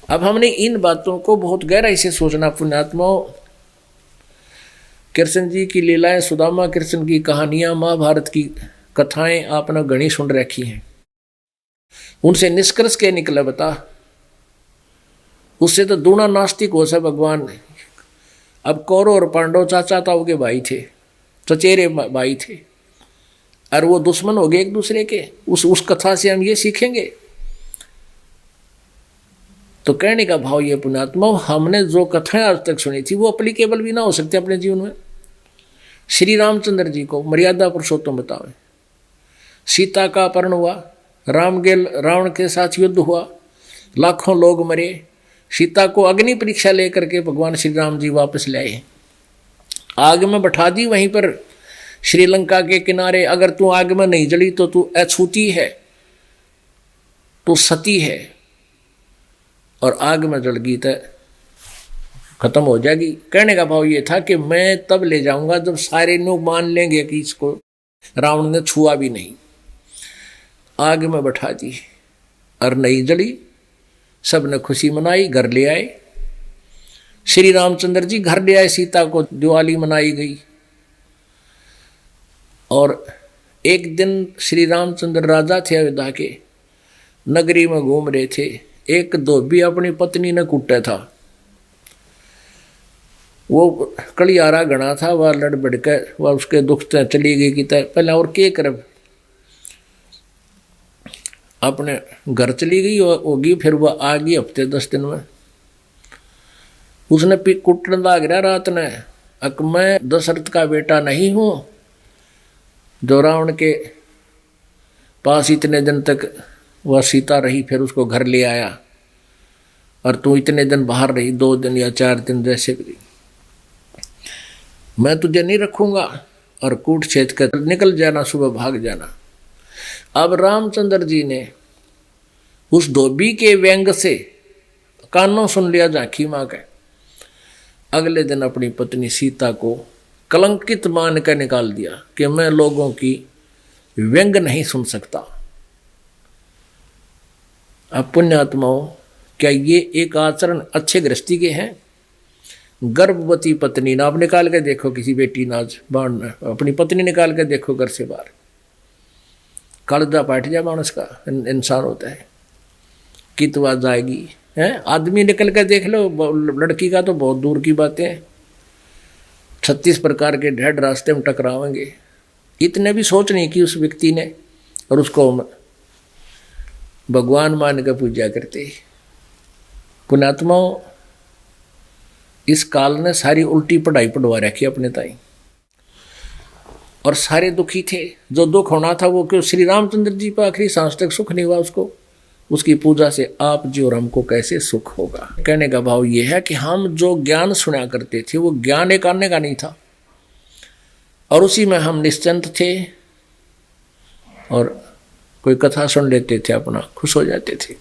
अब हमने इन बातों को बहुत गहराई से सोचना। पुण्यात्माओं, कृष्ण जी की लीलाएं, सुदामा कृष्ण की कहानियां, महाभारत की कथाएं आपने घनी सुन रखी हैं। उनसे निष्कर्ष क्या निकला बता? उससे तो दूना नास्तिक हो सा भगवान। अब कौरव और पांडव चाचा ताऊ के भाई थे, चचेरे भाई थे, और वो दुश्मन हो गए एक दूसरे के। उस कथा से हम ये सीखेंगे। तो कहने का भाव ये पुण्यात्मा, हमने जो कथाएं आज तक सुनी थी वो अप्लीकेबल भी ना हो सकती अपने जीवन में। श्री रामचंद्र जी को मर्यादा पुरुषोत्तम बताओ। सीता का अपहरण हुआ, रावण के साथ युद्ध हुआ, लाखों लोग मरे, सीता को अग्नि परीक्षा लेकर के भगवान श्री राम जी वापस ले आए, आग में बैठा दी वहीं पर श्रीलंका के किनारे। अगर तू आग में नहीं जली तो तू अछूती है, तू सती है, और आग में जल गई तो खत्म हो जाएगी। कहने का भाव ये था कि मैं तब ले जाऊंगा जब सारे लोग मान लेंगे कि इसको रावण ने छुआ भी नहीं। आग में बैठा दी और नहीं जली, सब ने खुशी मनाई, घर ले आए। श्री रामचंद्र जी घर ले आए, सीता को दिवाली मनाई गई। और एक दिन श्री रामचंद्र राजा थे अयोध्या के, नगरी में घूम रहे थे। एक धोबी अपनी पत्नी ने कूटा था, वो कलियारा गणा था, वह लड़ बढ़कर वह उसके दुख से चली गई कि पहले और के कर अपने घर चली गई होगी। फिर वह आ गई हफ्ते 10 दिन में। उसने कुटने लग रहा रात ने, अक मैं दशरथ का बेटा नहीं हूं जो रावण के पास इतने दिन तक वह सीता रही, फिर उसको घर ले आया, और तू इतने दिन बाहर रही, 2 दिन या 4 दिन जैसे भी, मैं तुझे नहीं रखूंगा, और कूट छेद कर निकल जाना, सुबह भाग जाना। अब रामचंद्र जी ने उस धोबी के व्यंग से कानों सुन लिया झांकी मां के। अगले दिन अपनी पत्नी सीता को कलंकित मान कर निकाल दिया कि मैं लोगों की व्यंग नहीं सुन सकता। अब पुण्यात्माओं, क्या ये एक आचरण अच्छे गृहस्थी के हैं? गर्भवती पत्नी ना, आप निकाल के देखो, किसी बेटी नाज बाण अपनी पत्नी निकाल के देखो घर से बाहर, कालजा पाट जाए मानस का इंसान होता है कि तो आ जाएगी है। आदमी निकल कर देख लो, लड़की का तो बहुत दूर की बातें हैं। 36 प्रकार के ढेड रास्ते में टकरावेंगे, इतने भी सोच नहीं की उस व्यक्ति ने, और उसको भगवान मान कर पूजा करते। पुण्यात्माओं, इस काल ने सारी उल्टी पढ़ाई पढ़वा रखी अपने ताई, और सारे दुखी थे। जो दुख होना था वो क्यों? श्री रामचंद्र जी पर आखिरी सांस तक सुख नहीं हुआ उसको। उसकी पूजा से आप जी और हमको कैसे सुख होगा? कहने का भाव ये है कि हम जो ज्ञान सुना करते थे वो ज्ञान एक आने का नहीं था, और उसी में हम निश्चिंत थे, और कोई कथा सुन लेते थे, अपना खुश हो जाते थे।